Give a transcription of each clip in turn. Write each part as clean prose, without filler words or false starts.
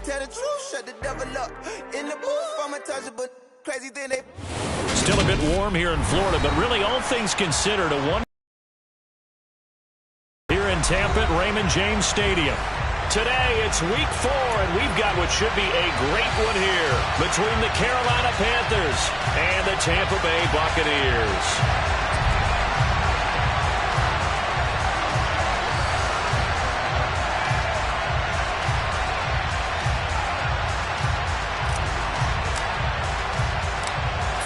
tell the truth, shut the devil up. In the booth, I'm untouchable. Crazy thing they... Still a bit warm here in Florida, but really all things considered, a one here in Tampa at Raymond James Stadium. Today, it's week 4, and we've got what should be a great one here between the Carolina Panthers and the Tampa Bay Buccaneers.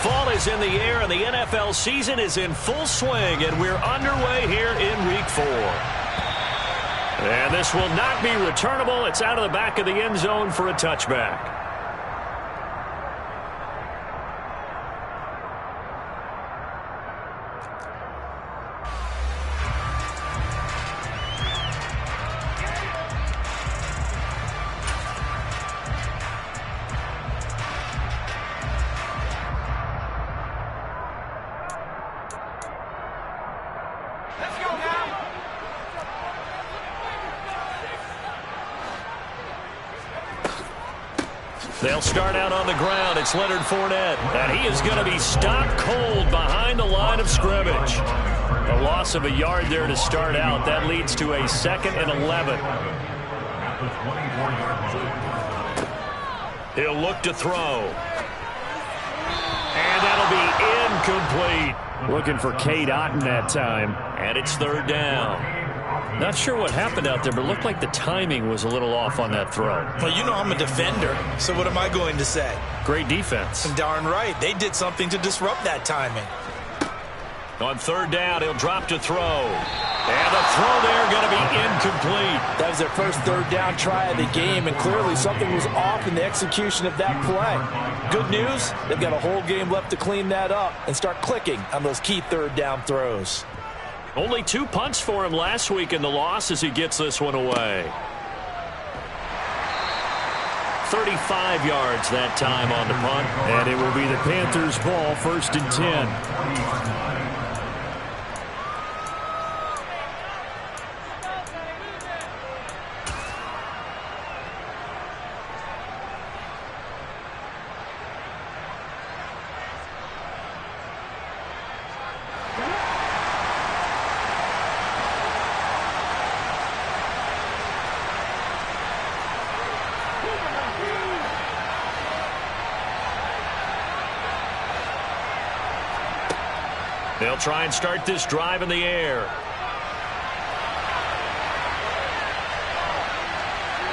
Fall is in the air, and the NFL season is in full swing, and we're underway here in week 4. And this will not be returnable. It's out of the back of the end zone for a touchback. They'll start out on the ground. It's Leonard Fournette, and he is going to be stopped cold behind the line of scrimmage. A loss of a yard there to start out. That leads to a 2nd and 11. He'll look to throw. And that'll be incomplete. Looking for Cade Otton that time. And it's 3rd down. Not sure what happened out there, but it looked like the timing was a little off on that throw. Well, you know I'm a defender, so what am I going to say? Great defense. Darn right. They did something to disrupt that timing. On 3rd down, he'll drop to throw. And the throw there going to be incomplete. That was their first 3rd down try of the game, and clearly something was off in the execution of that play. Good news, they've got a whole game left to clean that up and start clicking on those key 3rd down throws. Only 2 punts for him last week in the loss as he gets this one away. 35 yards that time on the punt. And it will be the Panthers' ball, 1st and 10. They'll try and start this drive in the air.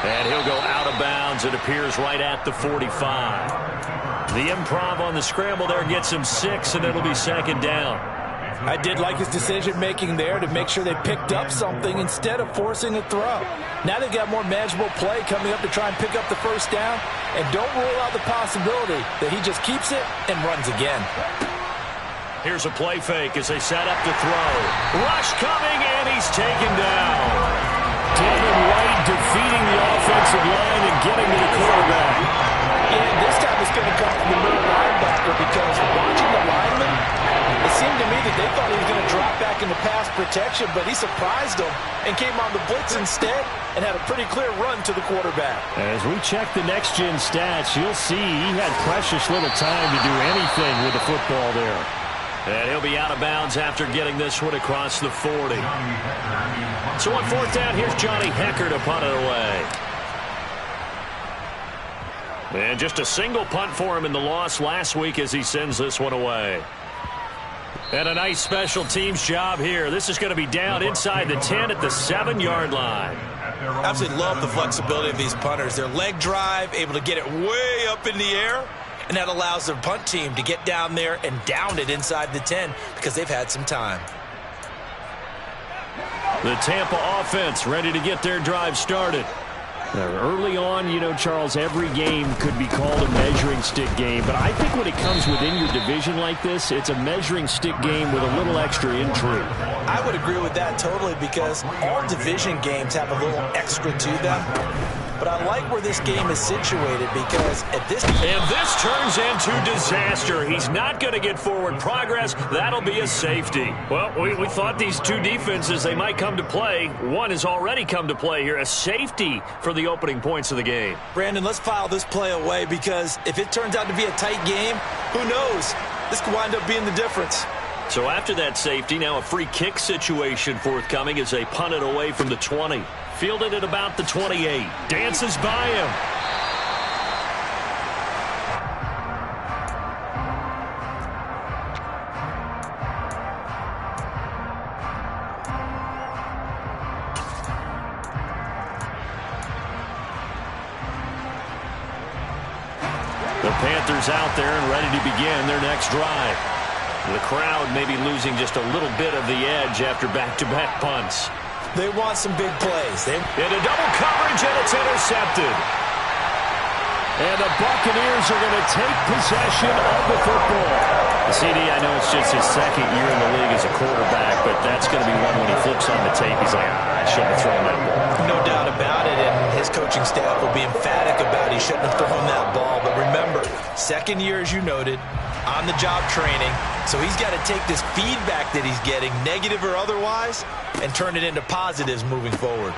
And he'll go out of bounds. It appears right at the 45. The improv on the scramble there gets him 6, and it'll be 2nd down. I did like his decision-making there to make sure they picked up something instead of forcing a throw. Now they've got more manageable play coming up to try and pick up the 1st down, and don't rule out the possibility that he just keeps it and runs again. Here's a play fake as they set up to throw. Rush coming, and he's taken down. Devin White defeating the offensive line and getting to the quarterback. And this time it's going to come from the middle linebacker because watching the lineman, it seemed to me that they thought he was going to drop back into pass protection, but he surprised them and came on the blitz instead and had a pretty clear run to the quarterback. As we check the next-gen stats, you'll see he had precious little time to do anything with the football there. And he'll be out of bounds after getting this one across the 40. So on 4th down, here's Johnny Hecker to punt it away. And just a single punt for him in the loss last week as he sends this one away. And a nice special teams job here. This is going to be down inside the 10 at the 7-yard line. Absolutely love the flexibility of these punters. Their leg drive, able to get it way up in the air. And that allows their punt team to get down there and down it inside the 10 because they've had some time. The Tampa offense ready to get their drive started. Now, early on, you know, Charles, every game could be called a measuring stick game. But I think when it comes within your division like this, it's a measuring stick game with a little extra intrigue. I would agree with that totally because all division games have a little extra to them. but I like where this game is situated because at this... And this turns into disaster. He's not going to get forward progress. That'll be a safety. Well, we thought these two defenses, they might come to play. One has already come to play here. A safety for the opening points of the game. Brandon, let's file this play away because if it turns out to be a tight game, who knows? This could wind up being the difference. So after that safety, now a free kick situation forthcoming as they punt it away from the 20. Fielded at about the 28. Dances by him. The Panthers out there and ready to begin their next drive. The crowd maybe losing just a little bit of the edge after back-to-back punts. They want some big plays. Into double coverage, and it's intercepted. And the Buccaneers are going to take possession of the football. CD, I know it's just his second year in the league as a quarterback, but that's going to be one when he flips on the tape. He's like, I shouldn't have thrown that ball. No doubt about it, and his coaching staff will be emphatic about he shouldn't have thrown that ball. But remember, second year, as you noted, on-the-job training. So he's got to take this feedback that he's getting, negative or otherwise, and turn it into positives moving forward.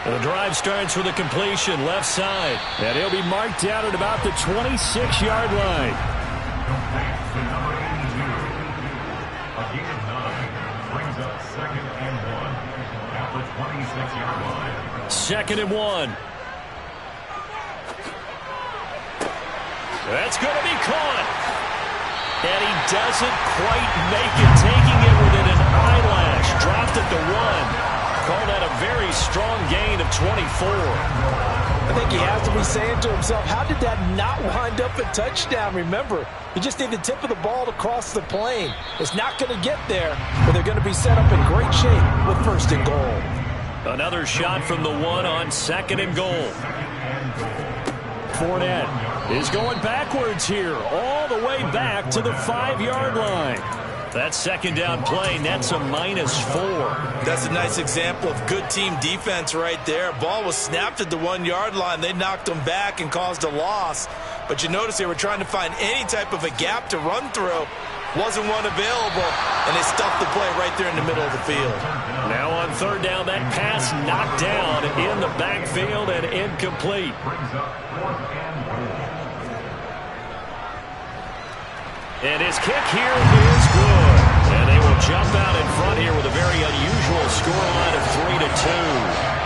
The drive starts with a completion left side. And he'll be marked down at about the 26-yard line. Second and 1. That's going to be caught. And he doesn't quite make it, taking it within an eyelash. Dropped at the 1. Call that a very strong gain of 24. I think he has to be saying to himself, how did that not wind up a touchdown? Remember, you just need the tip of the ball to cross the plane. It's not going to get there, but they're going to be set up in great shape with first and goal. Another shot from the 1 on second and goal. Fournette is going backwards here, all the way back to the 5-yard line. That second down play nets a -4. That's a nice example of good team defense right there. Ball was snapped at the 1-yard line. They knocked them back and caused a loss. But you notice they were trying to find any type of a gap to run through. Wasn't one available, and they stuffed the play right there in the middle of the field. Now on third down, that pass knocked down in the backfield and incomplete. And his kick here is good. And they will jump out in front here with a very unusual scoreline of 3-2.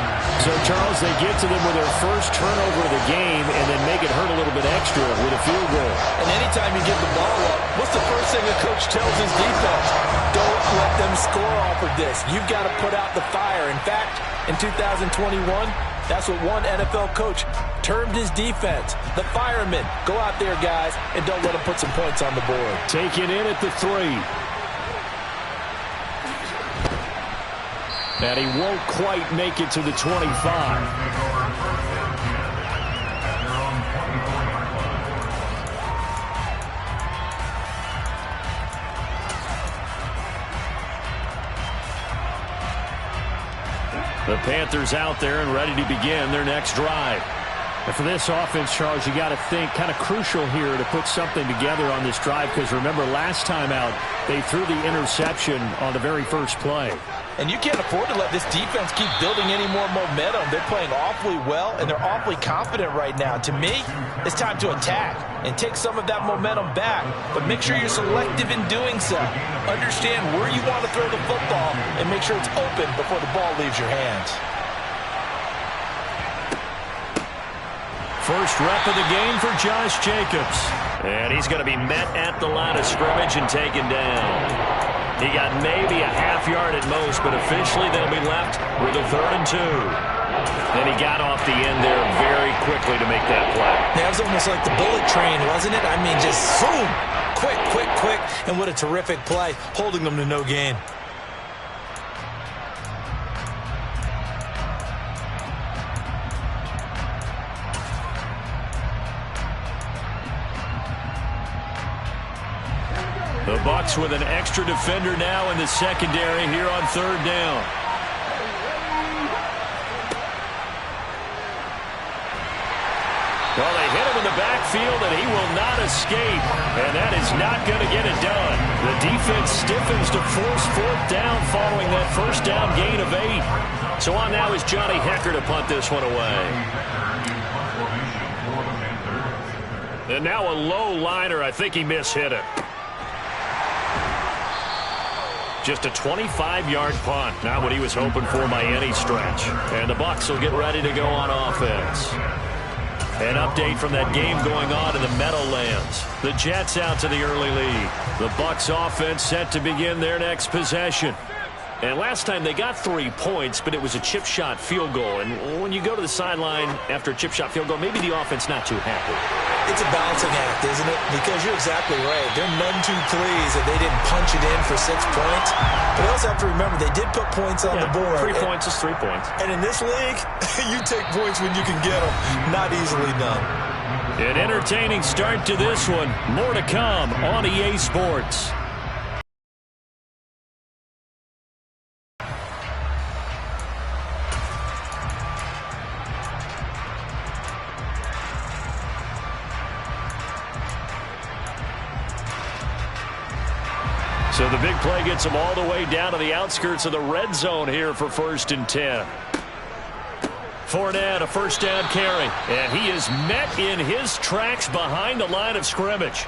So, Charles, they get to them with their first turnover of the game and then make it hurt a little bit extra with a field goal. And anytime you give the ball up, what's the first thing a coach tells his defense? Don't let them score off of this. You've got to put out the fire. In fact, in 2021, that's what one NFL coach termed his defense. The firemen. Go out there, guys, and don't let them put some points on the board. Taken in at the 3. And he won't quite make it to the 25. The Panthers out there and ready to begin their next drive. And for this offense, Charles, you got to think kind of crucial here to put something together on this drive because remember last time out they threw the interception on the very first play. And you can't afford to let this defense keep building any more momentum. They're playing awfully well, and they're awfully confident right now. To me, it's time to attack and take some of that momentum back. But make sure you're selective in doing so. Understand where you want to throw the football and make sure it's open before the ball leaves your hands. First rep of the game for Josh Jacobs. And he's going to be met at the line of scrimmage and taken down. He got maybe a half yard at most, but officially they'll be left with a 3rd and 2. And he got off the end there very quickly to make that play. That was almost like the bullet train, wasn't it? I mean, just zoom, quick, quick, quick, and what a terrific play, holding them to no gain. The Bucs with an extra defender now in the secondary here on 3rd down. Well, they hit him in the backfield, and he will not escape. And that is not going to get it done. The defense stiffens to force fourth down following that first down gain of 8. So on now is Johnny Hecker to punt this one away. And now a low liner. I think he mishit it. Just a 25-yard punt. Not what he was hoping for by any stretch. And the Bucs will get ready to go on offense. An update from that game going on in the Meadowlands. The Jets out to the early lead. The Bucs offense set to begin their next possession. And last time they got 3 points, but it was a chip shot field goal. And when you go to the sideline after a chip shot field goal, maybe the offense not too happy. It's a balancing act, isn't it? Because you're exactly right. They're none too pleased that they didn't punch it in for 6 points. But you also have to remember they did put points on the board. 3 points is 3 points. And in this league, you take points when you can get them. Not easily done. An entertaining start to this one. More to come on EA Sports. So the big play gets him all the way down to the outskirts of the red zone here for 1st and 10. Fournette, a first down carry. And he is met in his tracks behind the line of scrimmage.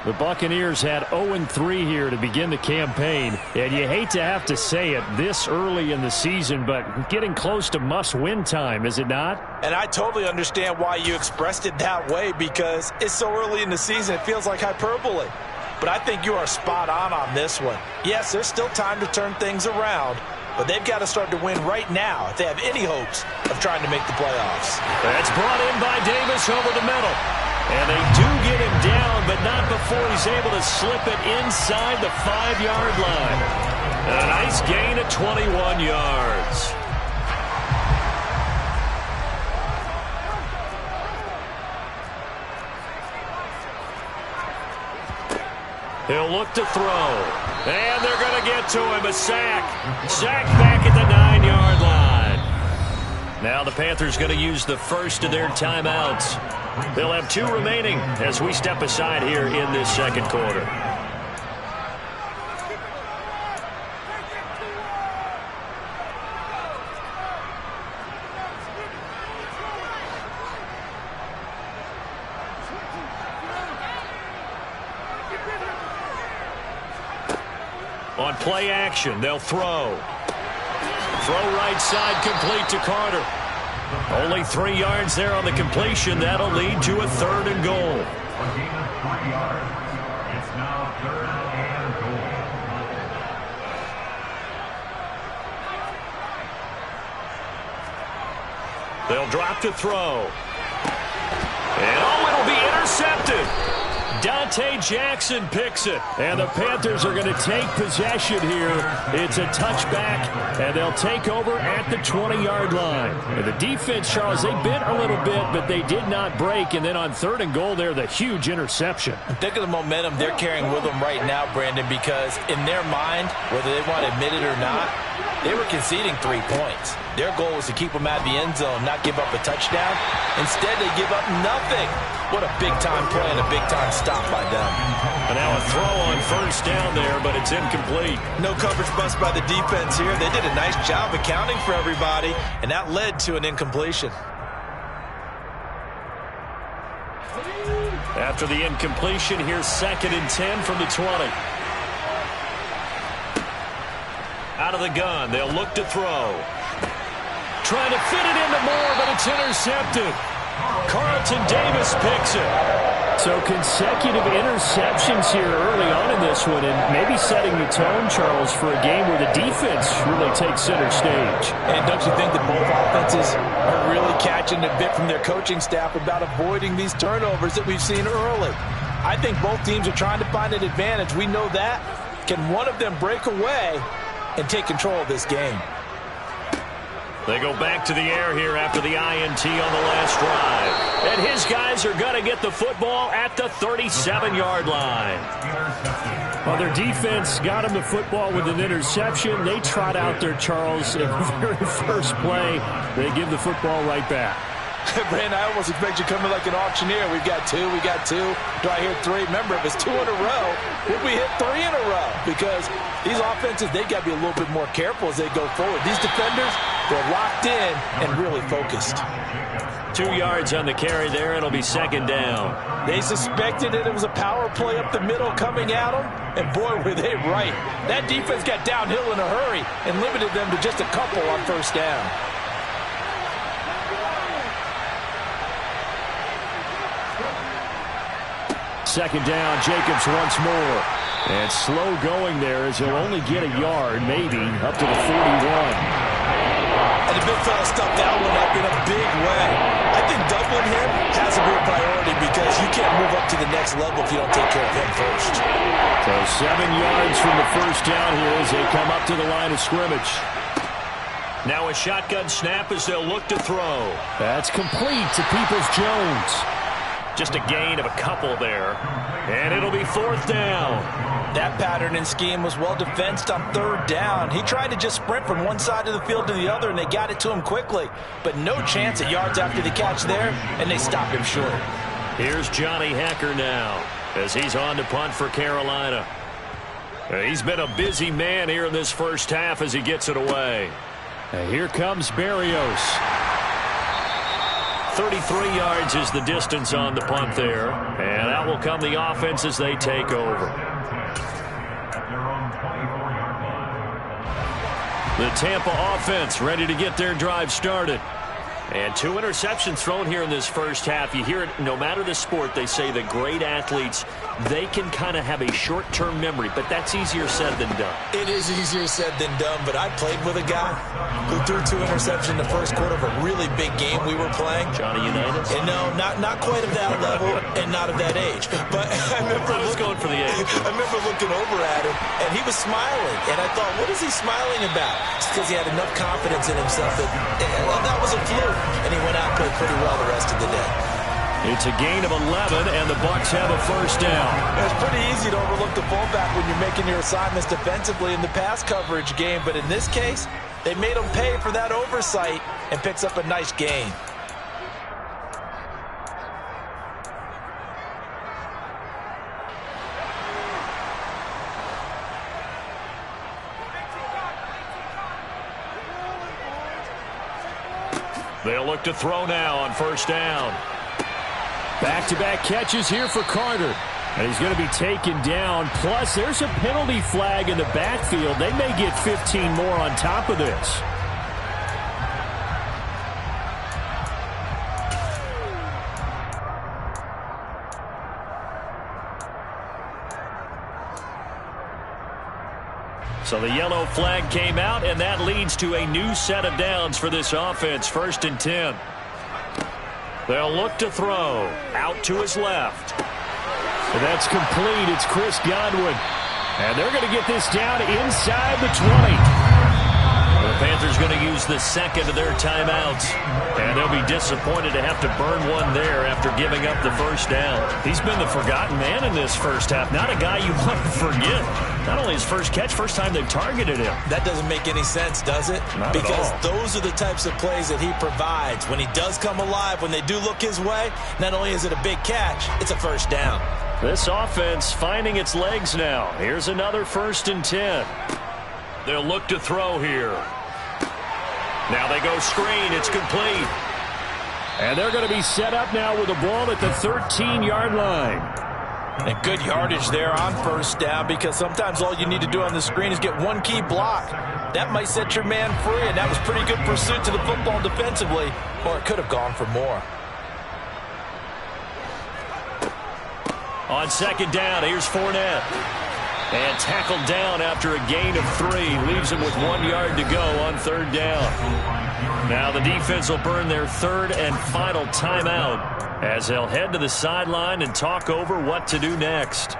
The Buccaneers had 0-3 here to begin the campaign. And you hate to have to say it this early in the season, but getting close to must-win time, is it not? And I totally understand why you expressed it that way, because it's so early in the season it feels like hyperbole. But I think you are spot on this one. Yes, there's still time to turn things around, but they've got to start to win right now if they have any hopes of trying to make the playoffs. That's brought in by Davis over the middle. And they do get him down, but not before he's able to slip it inside the 5-yard line. A nice gain of 21 yards. He'll look to throw. And they're going to get to him. A sack. Sack back at the 9-yard line. Now the Panthers going to use the first of their timeouts. They'll have 2 remaining as we step aside here in this second quarter. On play action, they'll throw. Throw right side, complete to Carter. Only 3 yards there on the completion. That'll lead to a 3rd and goal. It's now 3rd and goal. They'll drop to throw. And it'll be intercepted. Dante Jackson picks it, and the Panthers are going to take possession here. It's a touchback, and they'll take over at the 20-yard line. And the defense, Charles, they bit a little bit, but they did not break. And then on 3rd and goal there, the huge interception. Think of the momentum they're carrying with them right now, Brandon, because in their mind, whether they want to admit it or not, they were conceding 3 points. Their goal was to keep them out of the end zone, not give up a touchdown. Instead, they give up nothing. What a big-time play and a big-time stop by them. And now a throw on 1st down there, but it's incomplete. No coverage bust by the defense here. They did a nice job accounting for everybody, and that led to an incompletion. After the incompletion, here's 2nd and 10 from the 20. Out of the gun, they'll look to throw. Trying to fit it into Moore, but it's intercepted. Carlton Davis picks it. So consecutive interceptions here early on in this one, and maybe setting the tone, Charles, for a game where the defense really takes center stage. And don't you think that both offenses are really catching a bit from their coaching staff about avoiding these turnovers that we've seen early? I think both teams are trying to find an advantage. We know that. Can one of them break away and take control of this game? They go back to the air here after the INT on the last drive. And his guys are going to get the football at the 37-yard line. Well, their defense got him the football with an interception. They trot out there, Charles, in the very first play. They give the football right back. Brandon, I almost expect you to come in like an auctioneer. We've got two, we got two. Do I hear three? Remember, if it's 2 in a row, would we hit 3 in a row? Because these offenses, they got to be a little bit more careful as they go forward. These defenders, they're locked in and really focused. 2 yards on the carry there. It'll be second down. They suspected it was a power play up the middle coming at them, and boy, were they right. That defense got downhill in a hurry and limited them to just a couple on first down. Second down, Jacobs once more. And slow going there as he'll only get a yard, maybe, up to the 41. And the big fella stuffed that one up in a big way. I think doubling him has to be a priority because you can't move up to the next level if you don't take care of him first. So 7 yards from the first down here as they come up to the line of scrimmage. Now a shotgun snap as they'll look to throw. That's complete to Peoples-Jones. Just a gain of a couple there. And it'll be fourth down. That pattern and scheme was well defensed on third down. He tried to just sprint from one side of the field to the other, and they got it to him quickly. But no chance at yards after the catch there, and they stopped him short. Here's Johnny Hacker now as he's on to punt for Carolina. He's been a busy man here in this first half as he gets it away. And here comes Berrios. 33 yards is the distance on the punt there. And out will come the offense as they take over. The Tampa offense ready to get their drive started. And 2 interceptions thrown here in this first half. You hear it no matter the sport. They say the great athletes, they can kind of have a short-term memory, but that's easier said than done. It is easier said than done, but I played with a guy who threw 2 interceptions in the first quarter of a really big game we were playing. Johnny Unitas? And no, not quite of that level and not of that age. But I was going for the age. I remember looking over at him, and he was smiling. And I thought, what is he smiling about? It's because he had enough confidence in himself that was a fluke. And he went out and played pretty well the rest of the day. It's a gain of 11, and the Bucs have a first down. It's pretty easy to overlook the fullback when you're making your assignments defensively in the pass coverage game. But in this case, they made him pay for that oversight and picks up a nice gain. They'll look to throw now on first down. Back-to-back catches here for Carter. And he's going to be taken down. Plus, there's a penalty flag in the backfield. They may get 15 more on top of this. So the yellow flag came out, and that leads to a new set of downs for this offense. 1st and 10. They'll look to throw. Out to his left. And that's complete. It's Chris Godwin. And they're going to get this down inside the 20. The Panthers going to use the second of their timeouts. And they'll be disappointed to have to burn one there after giving up the first down. He's been the forgotten man in this first half. Not a guy you want to forget. Not only his first catch, first time they've targeted him. That doesn't make any sense, does it? Not because at all. Those are the types of plays that he provides. When he does come alive, when they do look his way, not only is it a big catch, it's a first down. This offense finding its legs now. Here's another 1st and 10. They'll look to throw here. Now they go screen. It's complete. And they're going to be set up now with the ball at the 13-yard line. And good yardage there on first down because sometimes all you need to do on the screen is get one key block. That might set your man free, and that was pretty good pursuit to the football defensively, or it could have gone for more. On second down, here's Fournette. And tackled down after a gain of 3. Leaves him with 1 yard to go on 3rd down. Now the defense will burn their 3rd and final timeout as they'll head to the sideline and talk over what to do next.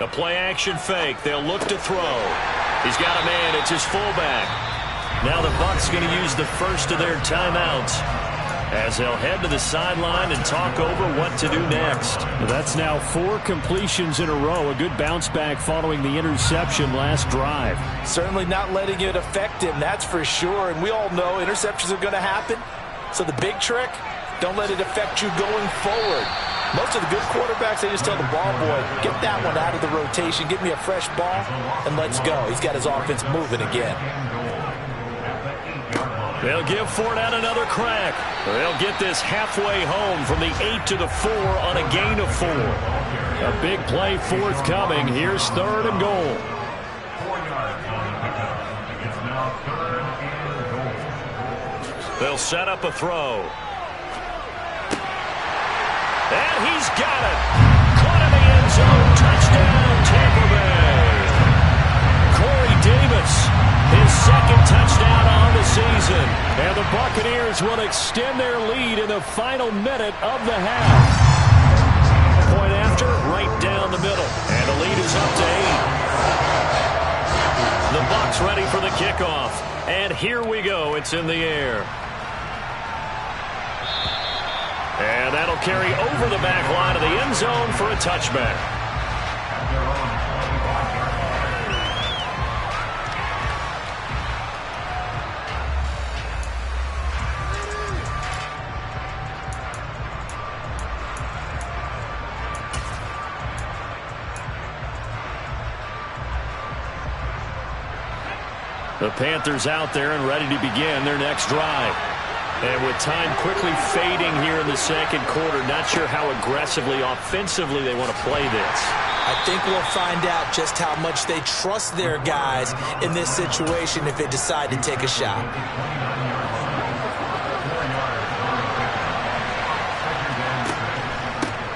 A play-action fake. They'll look to throw. He's got a man. It's his fullback. Now the Bucs going to use the first of their timeouts. as they'll head to the sideline and talk over what to do next. That's now 4 completions in a row. A good bounce back following the interception last drive. Certainly not letting it affect him, that's for sure. And we all know interceptions are going to happen. So the big trick, don't let it affect you going forward. Most of the good quarterbacks, they just tell the ball boy, get that one out of the rotation, give me a fresh ball, and let's go. He's got his offense moving again. They'll give Fournette another crack. They'll get this halfway home from the 8 to the 4 on a gain of 4. A big play forthcoming. Here's 3rd and goal. 4 yards on the pickup. It's now 3rd and goal. They'll set up a throw. And he's got it. Caught in the end zone. Touchdown, Tampa Bay. Corey Davis, his 2nd touchdown on the season. And the Buccaneers will extend their lead in the final minute of the half. Point after, right down the middle. And the lead is up to 8. The Bucs ready for the kickoff. And here we go. It's in the air. And that'll carry over the back line of the end zone for a touchback. The Panthers out there and ready to begin their next drive. And with time quickly fading here in the 2nd quarter, not sure how aggressively, offensively they want to play this. I think we'll find out just how much they trust their guys in this situation if they decide to take a shot.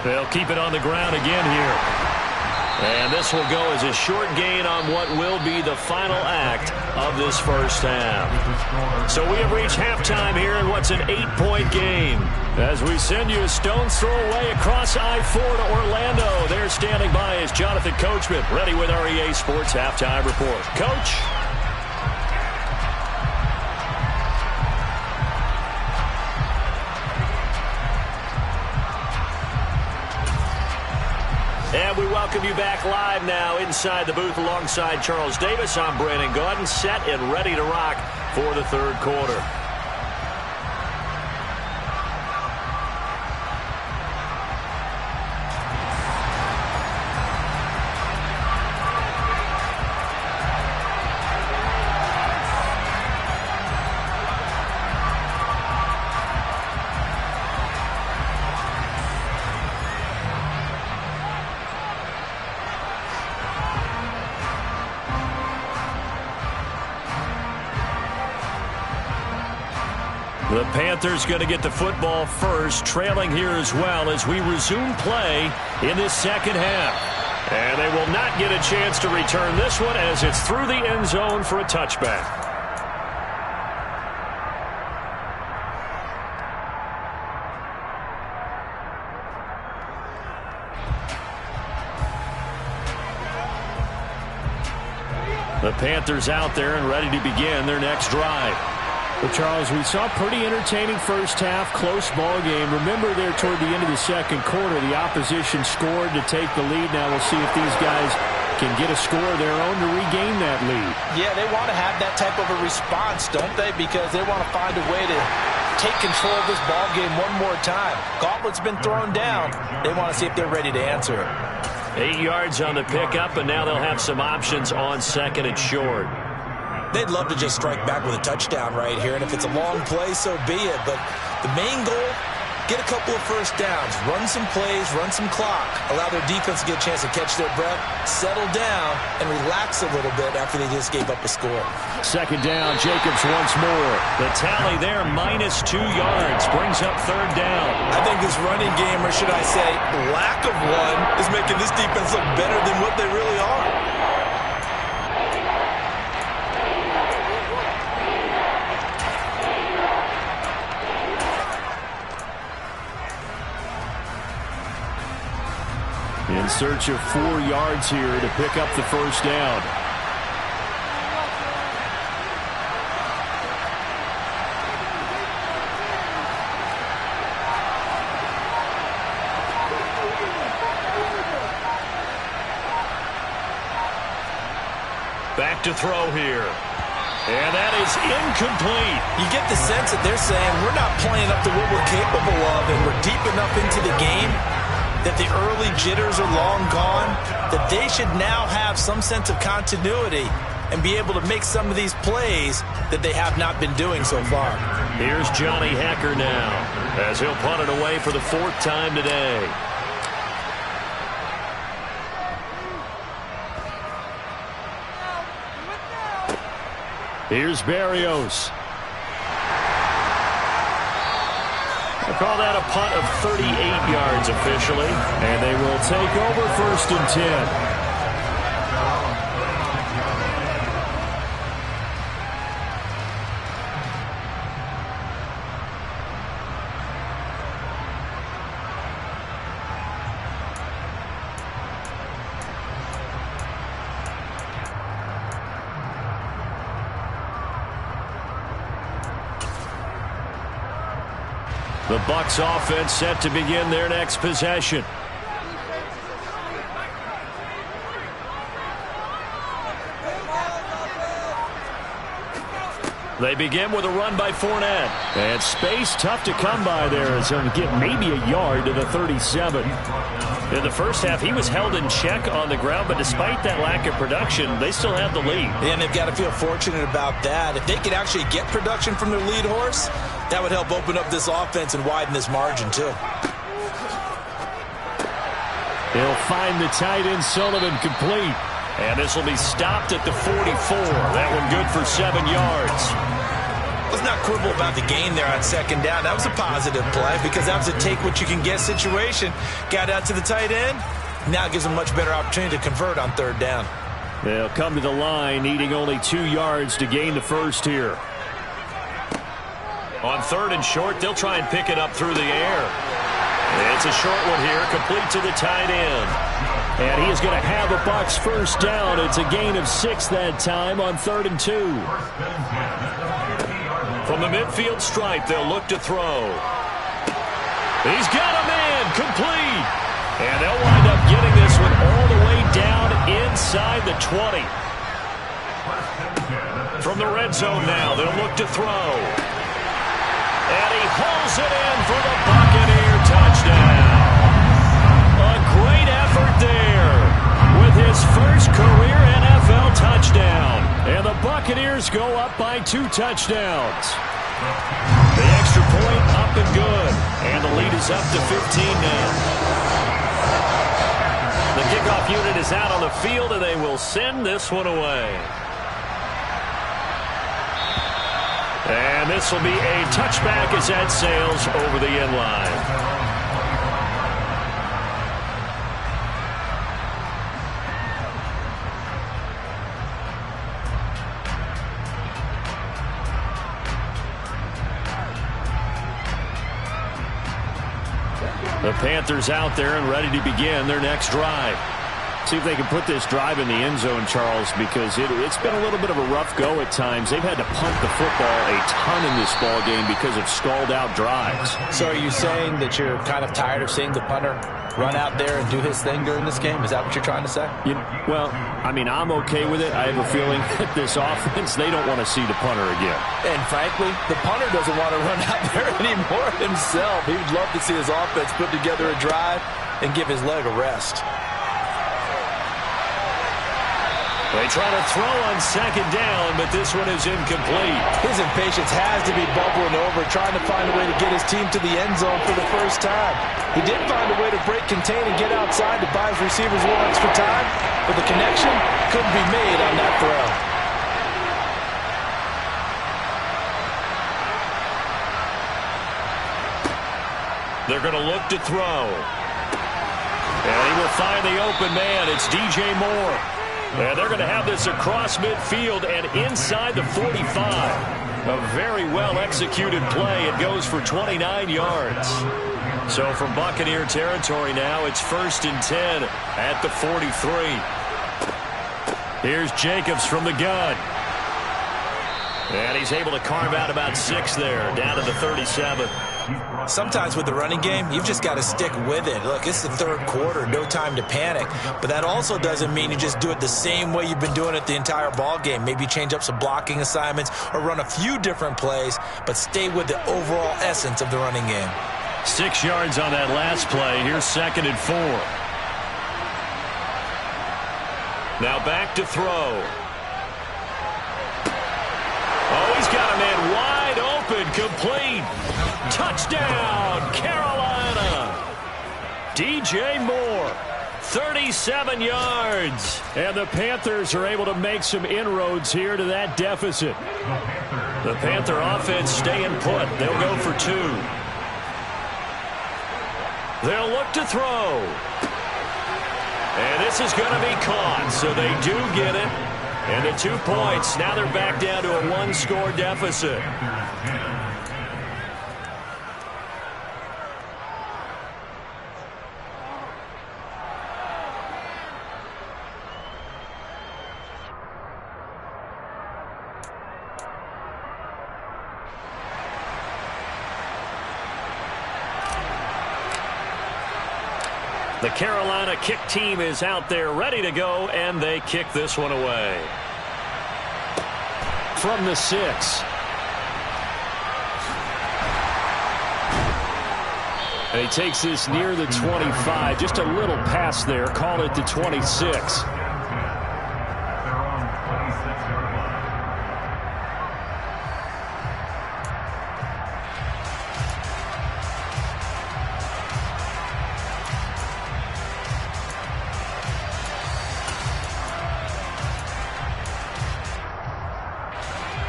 They'll keep it on the ground again here. And this will go as a short gain on what will be the final act of this first half. So we have reached halftime here in what's an 8-point game. As we send you a stone's throw away across I-4 to Orlando. There standing by is Jonathan Coachman, ready with our EA Sports Halftime Report. Coach? And we welcome you back live now inside the booth alongside Charles Davis. I'm Brandon Gaudin, set and ready to rock for the 3rd quarter. The Panthers going to get the football first, trailing here as well as we resume play in this 2nd half. And they will not get a chance to return this one as it's through the end zone for a touchback. The Panthers out there and ready to begin their next drive. Well, Charles, we saw a pretty entertaining first half, close ball game. Remember there toward the end of the 2nd quarter, the opposition scored to take the lead. Now we'll see if these guys can get a score of their own to regain that lead. Yeah, they want to have that type of a response, don't they? Because they want to find a way to take control of this ball game one more time. Gauntlet's been thrown down. They want to see if they're ready to answer it. 8 yards on the pickup, and now they'll have some options on 2nd and short. They'd love to just strike back with a touchdown right here, and if it's a long play, so be it. But the main goal, get a couple of first downs, run some plays, run some clock, allow their defense to get a chance to catch their breath, settle down, and relax a little bit after they just gave up a score. 2nd down, Jacobs once more. The tally there, -2 yards, brings up 3rd down. I think this running game, or should I say lack of one, is making this defense look better than what they really are. In search of 4 yards here to pick up the first down. Back to throw here. And that is incomplete. You get the sense that they're saying we're not playing up to what we're capable of, and we're deep enough into the game that the early jitters are long gone, that they should now have some sense of continuity and be able to make some of these plays that they have not been doing so far. Here's Johnny Hacker now as he'll punt it away for the 4th time today. Here's Berrios. They call that a punt of 38 yards officially. And they will take over 1st and 10. The Bucs offense set to begin their next possession. They begin with a run by Fournette. And space tough to come by there as he'll get maybe a yard to the 37. In the first half, he was held in check on the ground, but despite that lack of production, they still have the lead. And they've got to feel fortunate about that. If they could actually get production from their lead horse, that would help open up this offense and widen this margin, too. He'll find the tight end, Sullivan, complete. And this will be stopped at the 44. That one good for 7 yards. Let's not quibble about the gain there on 2nd down. That was a positive play because that was a take-what-you-can-get situation. Got out to the tight end. Now gives them a much better opportunity to convert on 3rd down. They'll come to the line, needing only 2 yards to gain the first here. On 3rd and short, they'll try and pick it up through the air. It's a short one here, complete to the tight end. And he is going to have a Bucs first down. It's a gain of 6 that time on 3rd and 2. From the midfield stripe, they'll look to throw. He's got a man, complete. And they'll wind up getting this one all the way down inside the 20. From the red zone now, they'll look to throw. And he hauls it in for the Buccaneer touchdown. A great effort there with his first career NFL touchdown. And the Buccaneers go up by 2 touchdowns. The extra point up and good. And the lead is up to 15 now. The kickoff unit is out on the field, and they will send this one away. And this will be a touchback as that sails over the end line. The Panthers out there and ready to begin their next drive. See if they can put this drive in the end zone, Charles, because it's been a little bit of a rough go at times. They've had to punt the football a ton in this ball game because of stalled-out drives. So are you saying that you're kind of tired of seeing the punter run out there and do his thing during this game? Is that what you're trying to say? Well, I mean, I'm okay with it. I have a feeling that this offense, they don't want to see the punter again. And frankly, the punter doesn't want to run out there anymore himself. He would love to see his offense put together a drive and give his leg a rest. They try to throw on 2nd down, but this one is incomplete. His impatience has to be bubbling over, trying to find a way to get his team to the end zone for the first time. He did find a way to break contain and get outside to buy his receivers a little extra time, but the connection couldn't be made on that throw. They're going to look to throw. And he will find the open man. It's DJ Moore. And they're going to have this across midfield and inside the 45. A very well-executed play. It goes for 29 yards. So from Buccaneer territory now, it's 1st and 10 at the 43. Here's Jacobs from the gun. And he's able to carve out about 6 there, down to the 37. Sometimes with the running game, you've just got to stick with it. Look, it's the third quarter, no time to panic. But that also doesn't mean you just do it the same way you've been doing it the entire ball game. Maybe change up some blocking assignments or run a few different plays, but stay with the overall essence of the running game. 6 yards on that last play. Here's 2nd and 4. Now back to throw. Oh, he's got a man wide open, complete. Touchdown, Carolina. DJ Moore, 37 yards. And the Panthers are able to make some inroads here to that deficit. The Panther offense staying put. They'll go for 2. They'll look to throw. And this is going to be caught, so they do get it. And the 2 points, now they're back down to a 1-score deficit. The Carolina kick team is out there ready to go, and they kick this one away. From the 6. And he takes this near the 25. Just a little pass there. Call it the 26.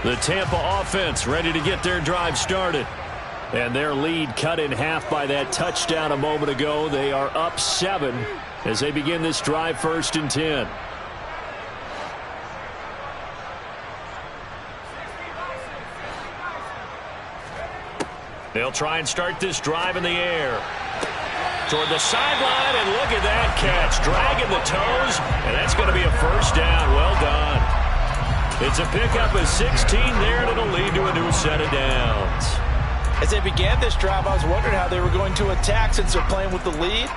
The Tampa offense ready to get their drive started. And their lead cut in half by that touchdown a moment ago. They are up 7 as they begin this drive, 1st and 10. They'll try and start this drive in the air. Toward the sideline, and look at that catch. Dragging the toes, and that's going to be a 1st down. Well done. It's a pickup of 16 there, and it'll lead to a new set of downs. As they began this drive, I was wondering how they were going to attack since they're playing with the lead.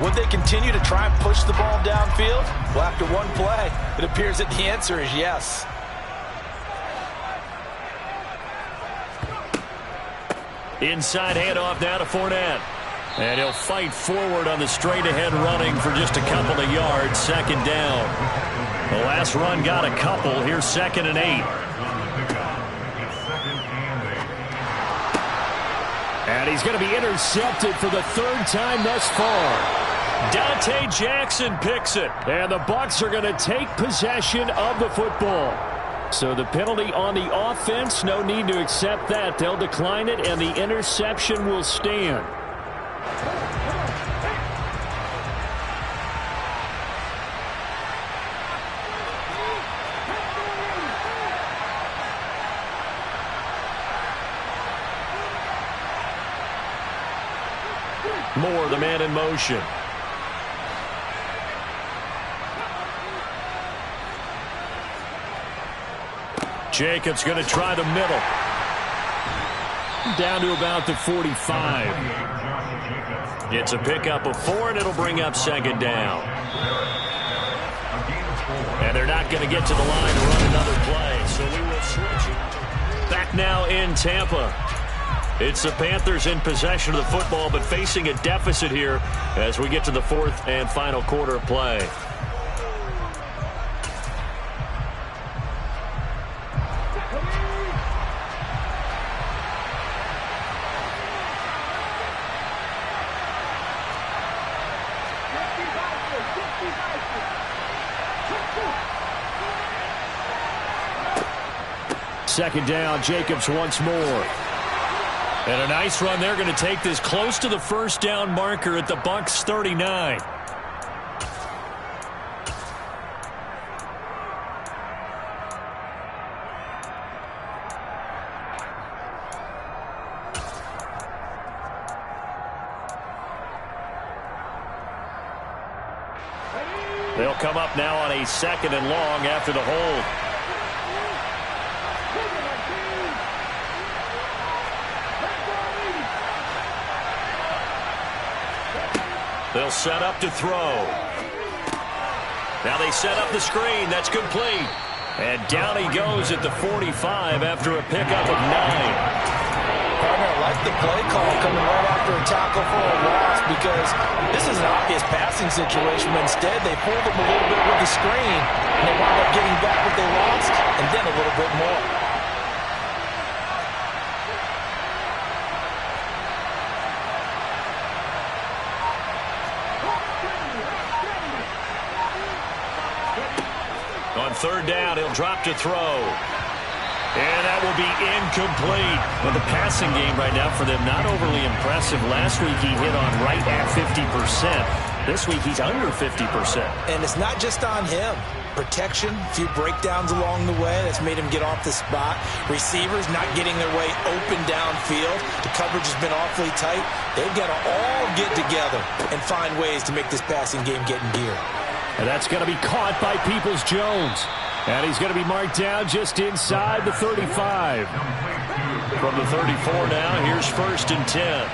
Would they continue to try and push the ball downfield? Well, after one play, it appears that the answer is yes. Inside handoff now to Fournette. And he'll fight forward on the straight-ahead running for just a couple of yards. 2nd down. The last run got a couple. Here's 2nd and 8. And he's going to be intercepted for the 3rd time thus far. Dante Jackson picks it. And the Bucs are going to take possession of the football. So the penalty on the offense, no need to accept that. They'll decline it, and the interception will stand. Moore, the man in motion. Jacobs going to try the middle. Down to about the 45. It's a pickup of 4, and it'll bring up 2nd down. And they're not going to get to the line to run another play, so we will switch. Back now in Tampa. It's the Panthers in possession of the football, but facing a deficit here as we get to the 4th and final quarter of play. Second down, Jacobs once more. And a nice run. They're going to take this close to the 1st down marker at the Bucs 39. They'll come up now on a 2nd and long after the hold. They'll set up to throw. Now they set up the screen. That's complete. And down he goes at the 45 after a pickup of 9. Partner, I like the play call coming right after a tackle for a loss because this is an obvious passing situation, but instead they pulled them a little bit with the screen, and they wound up getting back what they lost, and then a little bit more. On third down, he'll drop to throw. And that will be incomplete. Well, the passing game right now for them, not overly impressive. Last week he hit on right at 50%. This week he's under 50%. And it's not just on him. Protection, a few breakdowns along the way. That's made him get off the spot. Receivers not getting their way open downfield. The coverage has been awfully tight. They've got to all get together and find ways to make this passing game get in gear. And that's going to be caught by Peoples-Jones. And he's going to be marked down just inside the 35. From the 34 now, here's 1st and 10.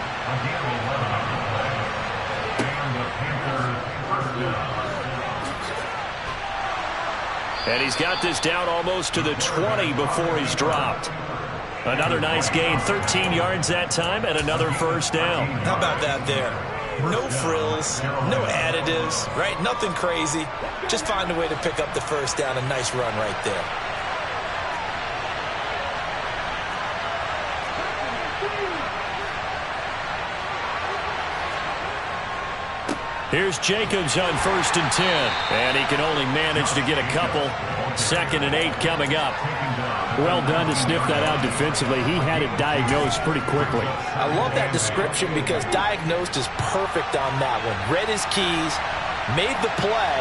And he's got this down almost to the 20 before he's dropped. Another nice gain, 13 yards that time, and another first down. How about that there? No frills, no additives, right? Nothing crazy. Just find a way to pick up the first down. A nice run right there. Here's Jacobs on 1st and 10. And he can only manage to get a couple. 2nd and 8 coming up. Well done to sniff that out defensively. He had it diagnosed pretty quickly. I love that description because diagnosed is perfect on that one. Read his keys, made the play,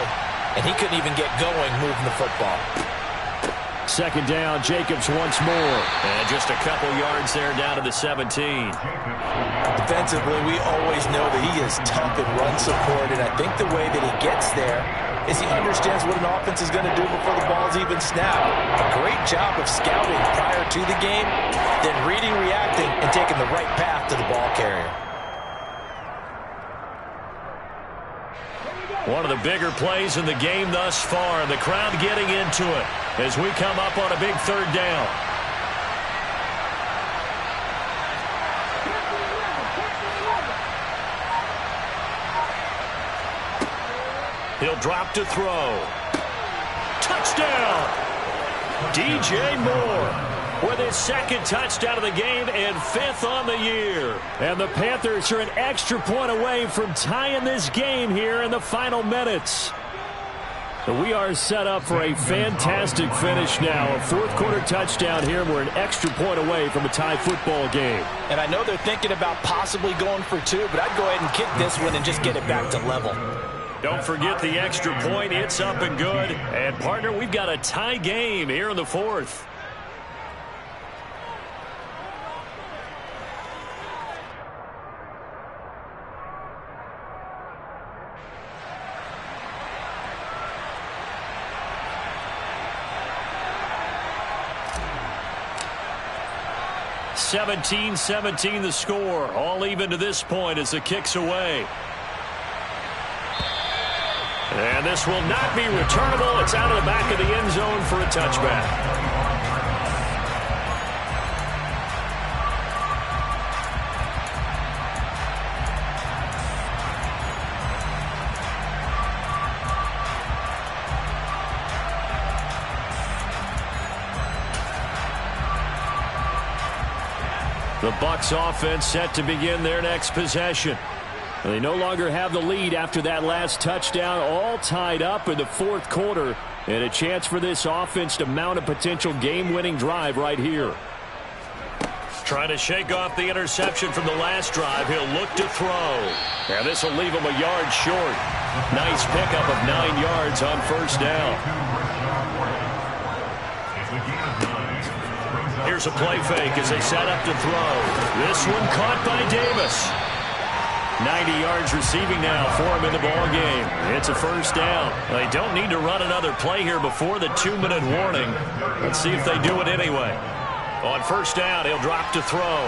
and he couldn't even get going moving the football. 2nd down, Jacobs once more. And just a couple yards there down to the 17. Defensively, we always know that he is tough in run support, and I think the way that he gets there is he understands what an offense is going to do before the ball's even snapped. A great job of scouting prior to the game, then reading, reacting, and taking the right path to the ball carrier. One of the bigger plays in the game thus far. The crowd getting into it as we come up on a big 3rd down. He'll drop to throw. Touchdown! DJ Moore with his 2nd touchdown of the game and 5th on the year. And the Panthers are an extra point away from tying this game here in the final minutes. But we are set up for a fantastic finish now. A 4th quarter touchdown here. We're an extra point away from a tie football game. And I know they're thinking about possibly going for 2, but I'd go ahead and kick this one and just get it back to level. Don't forget the extra point. It's up and good. And, partner, we've got a tie game here in the 4th. (17-17) the score. All even to this point as the kick's away. And this will not be returnable. It's out of the back of the end zone for a touchback. The Bucs offense set to begin their next possession. They no longer have the lead after that last touchdown, all tied up in the 4th quarter, and a chance for this offense to mount a potential game-winning drive right here. Trying to shake off the interception from the last drive. He'll look to throw. And this will leave him a yard short. Nice pickup of 9 yards on 1st down. Here's a play fake as they set up to throw. This one caught by Davis. 90 yards receiving now for him in the ball game. It's a 1st down. They don't need to run another play here before the 2-minute warning. Let's see if they do it anyway. On 1st down, he'll drop to throw.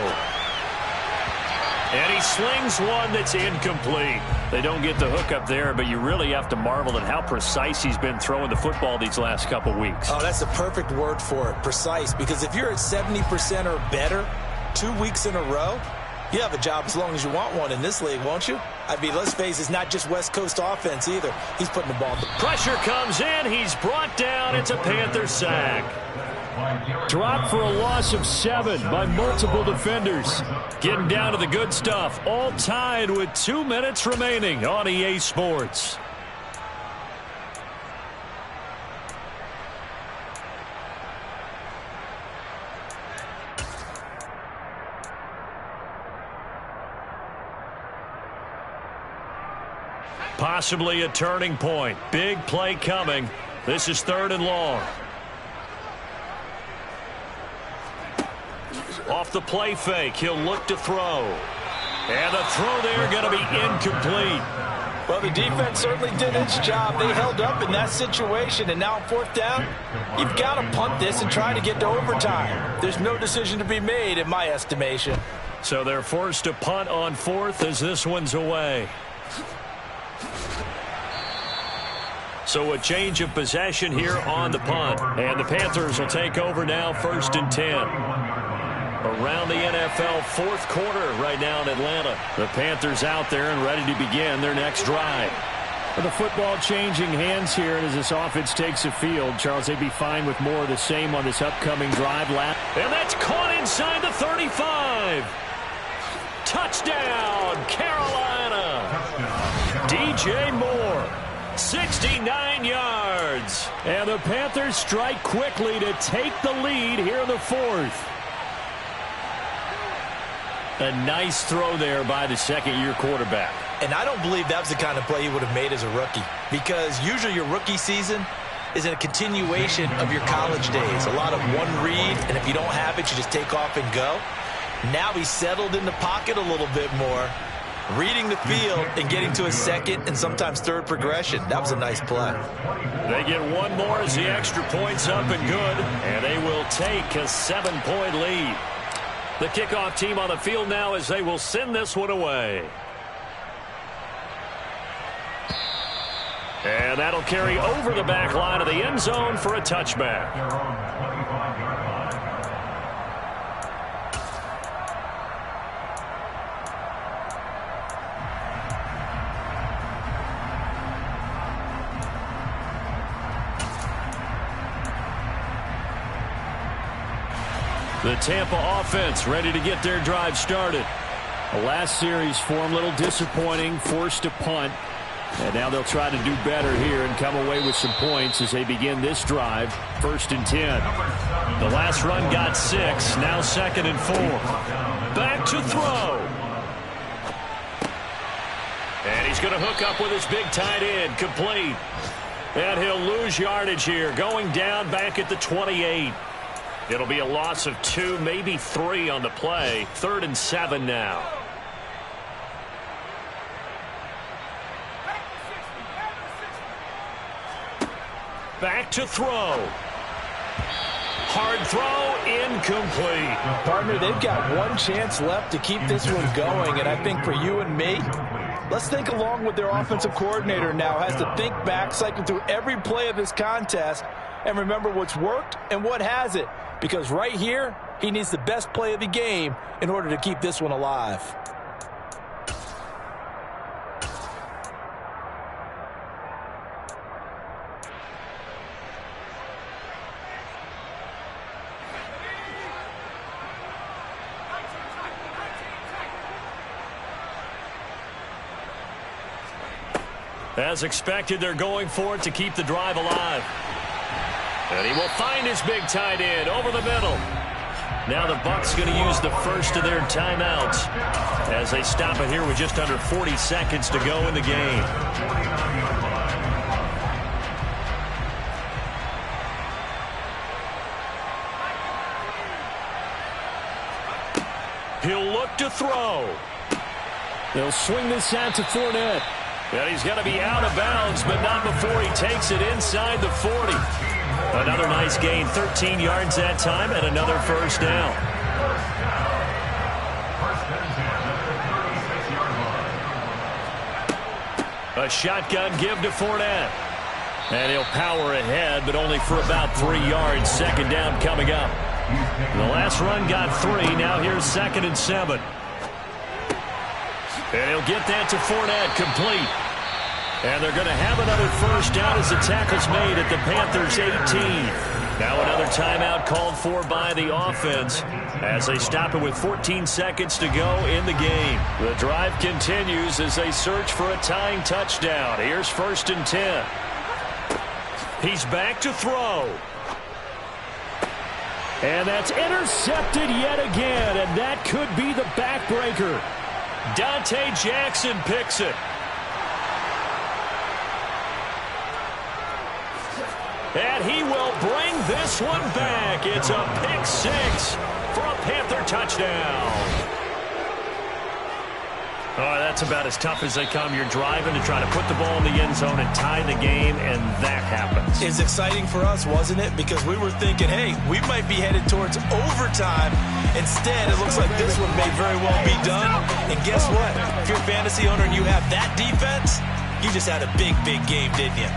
And he slings one that's incomplete. They don't get the hook up there, but you really have to marvel at how precise he's been throwing the football these last couple weeks. Oh, that's the perfect word for it, precise. Because if you're at 70% or better 2 weeks in a row, you have a job as long as you want one in this league, won't you? I mean, let's face it, it's not just West Coast offense either. He's putting the ball. Pressure comes in. He's brought down. It's a Panther sack. Dropped for a loss of 7 by multiple defenders. Getting down to the good stuff. All tied with 2 minutes remaining on EA Sports. Possibly a turning point. Big play coming. This is 3rd and long. Off the play fake, he'll look to throw. And the throw there going to be incomplete. Well, the defense certainly did its job. They held up in that situation, and now on 4th down, you've got to punt this and try to get to overtime. There's no decision to be made in my estimation. So they're forced to punt on 4th as this one's away. So a change of possession here on the punt. And the Panthers will take over now, 1st and 10. Around the NFL 4th quarter right now in Atlanta. The Panthers out there and ready to begin their next drive. With the football changing hands here, and as this offense takes the field, Charles, they'd be fine with more of the same on this upcoming drive. And that's caught inside the 35. Touchdown, Carolina. DJ Moore, 69 yards. And the Panthers strike quickly to take the lead here in the 4th. A nice throw there by the second-year quarterback. And I don't believe that was the kind of play he would have made as a rookie, because usually your rookie season is a continuation of your college days. A lot of one read, and if you don't have it, you just take off and go. Now he's settled in the pocket a little bit more, reading the field and getting to a 2nd and sometimes 3rd progression. That was a nice play. They get one more as the extra point's up and good, and they will take a 7-point lead. The kickoff team on the field now as they will send this one away. And that'll carry over the back line of the end zone for a touchback. The Tampa offense ready to get their drive started. The last series for them, a little disappointing, forced to punt. And now they'll try to do better here and come away with some points as they begin this drive, 1st and 10. The last run got 6, now 2nd and 4. Back to throw. And he's going to hook up with his big tight end, complete. And he'll lose yardage here, going down back at the 28. It'll be a loss of 2, maybe 3 on the play. 3rd and 7 now. Back to throw. Hard throw, incomplete. Partner, they've got one chance left to keep this one going, and I think for you and me, let's think along with their offensive coordinator now. Has to think back, cycle through every play of this contest, and remember what's worked and what hasn't. Because right here, he needs the best play of the game in order to keep this one alive. As expected, they're going for it to keep the drive alive. And he will find his big tight end over the middle. Now the Bucs going to use the first of their timeouts as they stop it here with just under 40 seconds to go in the game. He'll look to throw. They'll swing this out to Fournette. And he's going to be out of bounds, but not before he takes it inside the 40. Another nice gain, 13 yards that time, and another first down. A shotgun give to Fournette. And he'll power ahead, but only for about 3 yards. Second down coming up. The last run got 3. Now here's 2nd and 7. And he'll get that to Fournette, complete. And they're going to have another first down as the tackle's made at the Panthers' 18. Now another timeout called for by the offense as they stop it with 14 seconds to go in the game. The drive continues as they search for a tying touchdown. Here's 1st and 10. He's back to throw. And that's intercepted yet again, and that could be the backbreaker. Dante Jackson picks it. And he will bring this one back. It's a pick 6 for a Panther touchdown. Oh, that's about as tough as they come. You're driving to try to put the ball in the end zone and tie the game, and that happens. It's exciting for us, wasn't it? Because we were thinking, hey, we might be headed towards overtime. Instead, it looks like this one may very well be done. And guess what? If you're a fantasy owner and you have that defense, you just had a big, big game, didn't you?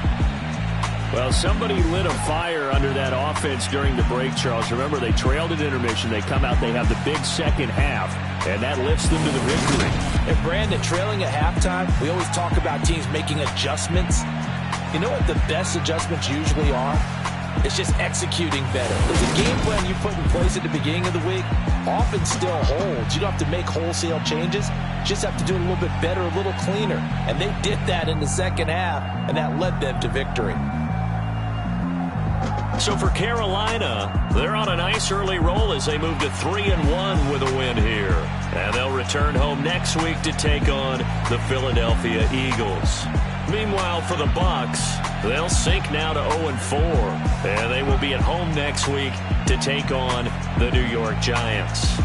Well, somebody lit a fire under that offense during the break, Charles. Remember, they trailed at intermission. They come out, they have the big second half, and that lifts them to the victory. And Brandon, trailing at halftime, we always talk about teams making adjustments. You know what the best adjustments usually are? It's just executing better. There's a game plan you put in place at the beginning of the week, often still holds. You don't have to make wholesale changes. You just have to do it a little bit better, a little cleaner. And they did that in the second half, and that led them to victory. So for Carolina, they're on a nice early roll as they move to 3-1 with a win here. And they'll return home next week to take on the Philadelphia Eagles. Meanwhile, for the Bucs, they'll sink now to 0-4. And they will be at home next week to take on the New York Giants.